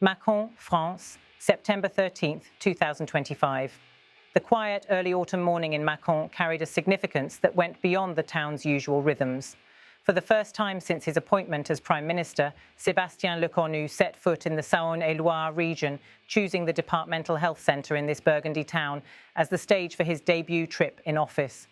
Mâcon, France, September 13th, 2025. The quiet early autumn morning in Mâcon carried a significance that went beyond the town's usual rhythms. For the first time since his appointment as Prime Minister, Sébastien Lecornu set foot in the Saône-et-Loire region, choosing the departmental health centre in this Burgundy town as the stage for his debut trip in office.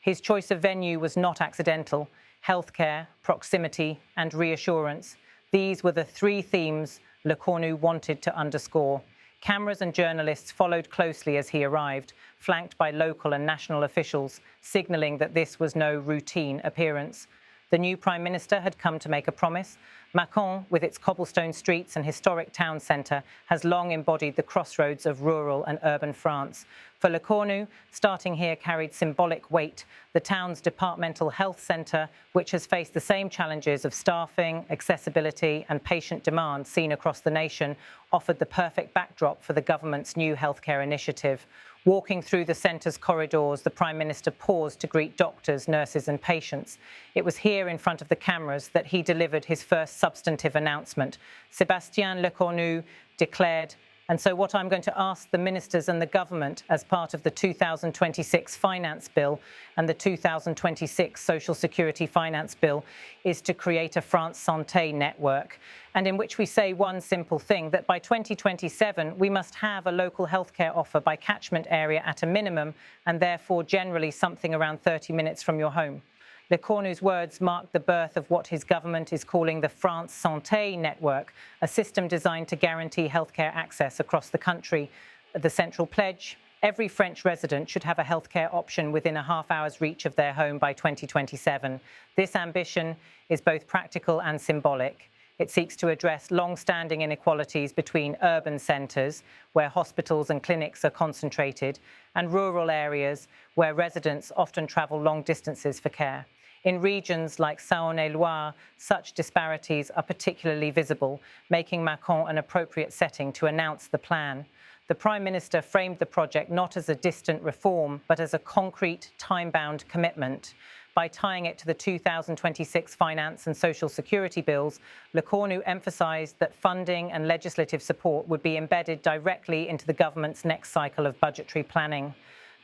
His choice of venue was not accidental. Healthcare, proximity and reassurance. These were the three themes Lecornu wanted to underscore. Cameras and journalists followed closely as he arrived, flanked by local and national officials, signalling that this was no routine appearance. The new Prime Minister had come to make a promise. Mâcon, with its cobblestone streets and historic town centre, has long embodied the crossroads of rural and urban France. For Lecornu, starting here carried symbolic weight. The town's departmental health centre, which has faced the same challenges of staffing, accessibility and patient demand seen across the nation, offered the perfect backdrop for the government's new healthcare initiative. Walking through the centre's corridors, the Prime Minister paused to greet doctors, nurses and patients. It was here in front of the cameras that he delivered his first substantive announcement. Sébastien Lecornu declared, and so what I'm going to ask the ministers and the government as part of the 2026 Finance Bill and the 2026 Social Security Finance Bill is to create a France Santé network, and in which we say one simple thing, that by 2027 we must have a local healthcare offer by catchment area at a minimum, and therefore generally something around 30 minutes from your home. Lecornu's words marked the birth of what his government is calling the France Santé network, a system designed to guarantee healthcare access across the country. The central pledge: every French resident should have a healthcare option within a half-hour's reach of their home by 2027. This ambition is both practical and symbolic. It seeks to address long-standing inequalities between urban centres, where hospitals and clinics are concentrated, and rural areas where residents often travel long distances for care. In regions like Saône-et-Loire, such disparities are particularly visible, making Mâcon an appropriate setting to announce the plan. The Prime Minister framed the project not as a distant reform, but as a concrete, time-bound commitment. By tying it to the 2026 Finance and Social Security Bills, Lecornu emphasised that funding and legislative support would be embedded directly into the government's next cycle of budgetary planning.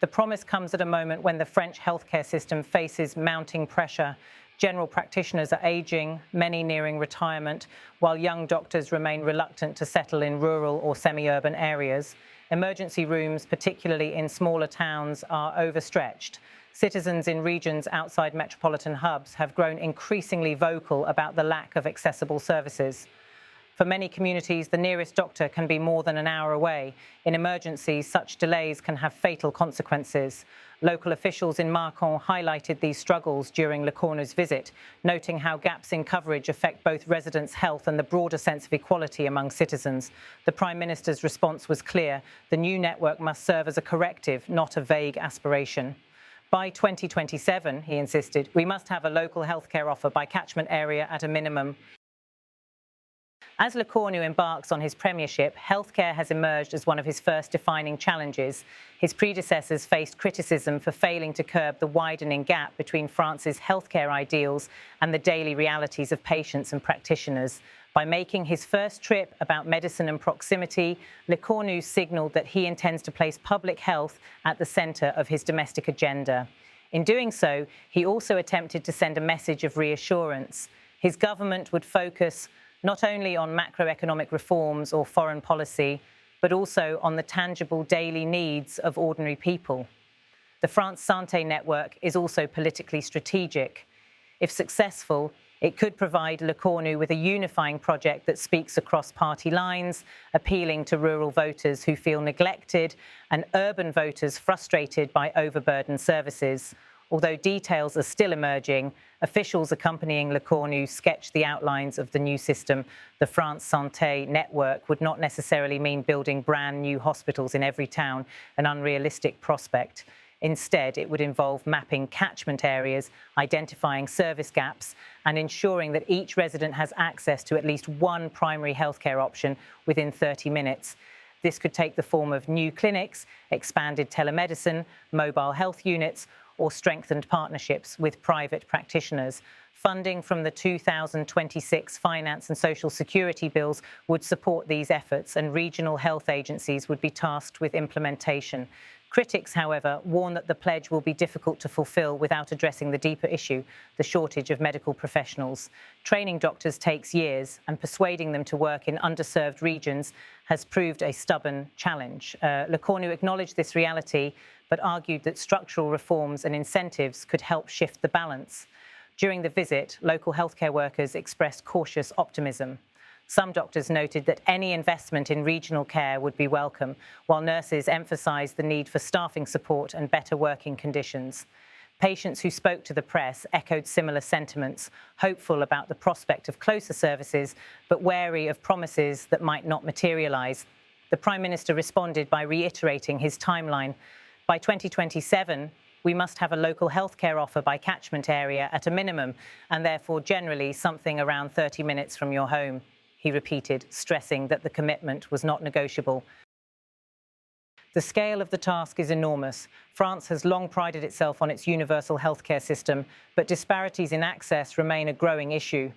The promise comes at a moment when the French healthcare system faces mounting pressure. General practitioners are ageing, many nearing retirement, while young doctors remain reluctant to settle in rural or semi-urban areas. Emergency rooms, particularly in smaller towns, are overstretched. Citizens in regions outside metropolitan hubs have grown increasingly vocal about the lack of accessible services. For many communities, the nearest doctor can be more than an hour away. In emergencies, such delays can have fatal consequences. Local officials in Mâcon highlighted these struggles during Lecornu's visit, noting how gaps in coverage affect both residents' health and the broader sense of equality among citizens. The Prime Minister's response was clear: the new network must serve as a corrective, not a vague aspiration. By 2027, he insisted, we must have a local healthcare offer by catchment area at a minimum. As Lecornu embarks on his premiership, healthcare has emerged as one of his first defining challenges. His predecessors faced criticism for failing to curb the widening gap between France's healthcare ideals and the daily realities of patients and practitioners. By making his first trip about medicine and proximity, Lecornu signalled that he intends to place public health at the centre of his domestic agenda. In doing so, he also attempted to send a message of reassurance. His government would focus not only on macroeconomic reforms or foreign policy, but also on the tangible daily needs of ordinary people. The France Santé network is also politically strategic. If successful, it could provide Lecornu with a unifying project that speaks across party lines, appealing to rural voters who feel neglected and urban voters frustrated by overburdened services. Although details are still emerging, officials accompanying Lecornu sketched the outlines of the new system. The France Santé network would not necessarily mean building brand new hospitals in every town, an unrealistic prospect. Instead, it would involve mapping catchment areas, identifying service gaps, and ensuring that each resident has access to at least one primary healthcare option within 30 minutes. This could take the form of new clinics, expanded telemedicine, mobile health units, or strengthened partnerships with private practitioners. Funding from the 2026 Finance and Social Security bills would support these efforts, and regional health agencies would be tasked with implementation. Critics, however, warn that the pledge will be difficult to fulfil without addressing the deeper issue, the shortage of medical professionals. Training doctors takes years, and persuading them to work in underserved regions has proved a stubborn challenge. Lecornu acknowledged this reality, but argued that structural reforms and incentives could help shift the balance. During the visit, local healthcare workers expressed cautious optimism. Some doctors noted that any investment in regional care would be welcome, while nurses emphasised the need for staffing support and better working conditions. Patients who spoke to the press echoed similar sentiments, hopeful about the prospect of closer services, but wary of promises that might not materialise. The Prime Minister responded by reiterating his timeline. By 2027, we must have a local healthcare offer by catchment area at a minimum, and therefore generally something around 30 minutes from your home, he repeated, stressing that the commitment was not negotiable. The scale of the task is enormous. France has long prided itself on its universal healthcare system, but disparities in access remain a growing issue.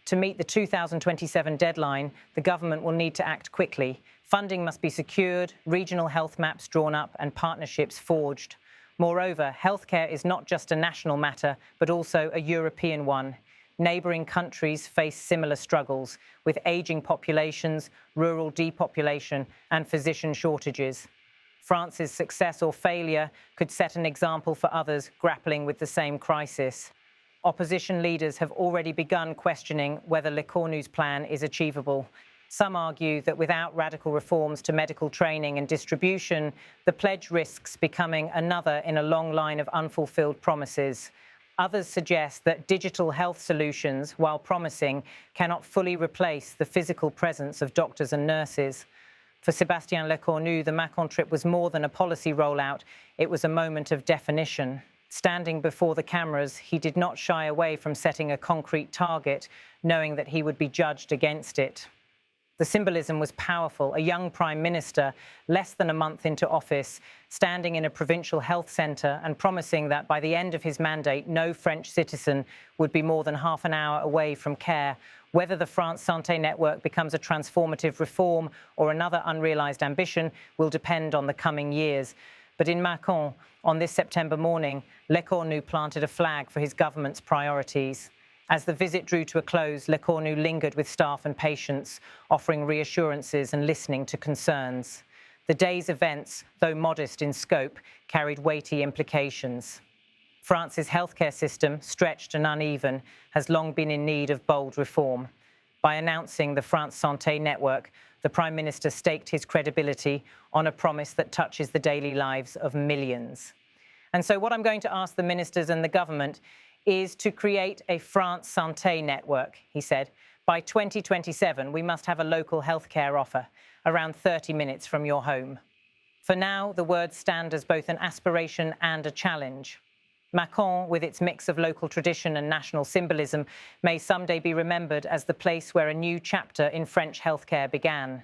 To meet the 2027 deadline, the government will need to act quickly. Funding must be secured, regional health maps drawn up, and partnerships forged. Moreover, healthcare is not just a national matter, but also a European one. Neighbouring countries face similar struggles, with ageing populations, rural depopulation, and physician shortages. France's success or failure could set an example for others grappling with the same crisis. Opposition leaders have already begun questioning whether Lecornu's plan is achievable. Some argue that without radical reforms to medical training and distribution, the pledge risks becoming another in a long line of unfulfilled promises. Others suggest that digital health solutions, while promising, cannot fully replace the physical presence of doctors and nurses. For Sébastien Lecornu, the Mâcon trip was more than a policy rollout. It was a moment of definition. Standing before the cameras, he did not shy away from setting a concrete target, knowing that he would be judged against it. The symbolism was powerful. A young Prime Minister, less than a month into office, standing in a provincial health centre and promising that by the end of his mandate, no French citizen would be more than half an hour away from care. Whether the France Santé network becomes a transformative reform or another unrealised ambition will depend on the coming years. But in Mâcon, on this September morning, Lecornu planted a flag for his government's priorities. As the visit drew to a close, Lecornu lingered with staff and patients, offering reassurances and listening to concerns. The day's events, though modest in scope, carried weighty implications. France's healthcare system, stretched and uneven, has long been in need of bold reform. By announcing the France Santé network, the Prime Minister staked his credibility on a promise that touches the daily lives of millions. And so what I'm going to ask the ministers and the government is to create a France Santé network, he said. By 2027, we must have a local healthcare offer, around 30 minutes from your home. For now, the words stand as both an aspiration and a challenge. Mâcon, with its mix of local tradition and national symbolism, may someday be remembered as the place where a new chapter in French healthcare began.